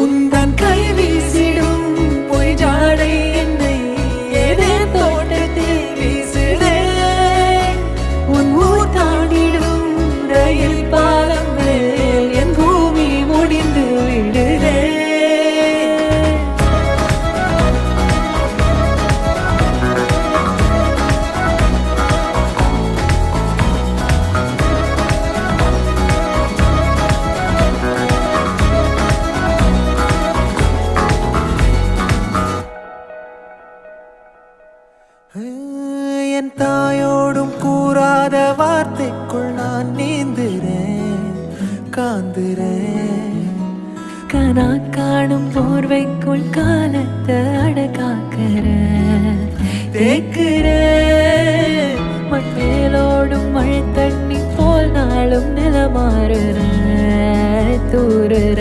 உந்தன் கை வீசிடும் பொய் ஜாடை என்னை ஏதே தோட்டத்தில் வீசுதே. உன் ஊர் தாண்டிடும் ரயில் பாலம் மேல் என் பூமி முடிந்து விடுதே. என் தாயோடும் கூறாத வார்த்தைக்குள் நான் நீந்துறேன், காந்துறேன். கனா காணும் போர்வைக்குள் காலத்தை அடக்காக்கிற தேக்குற. மண்ணேலோடும் மழை தண்ணி போல் நாளும் நிலமாறுற தூறுற.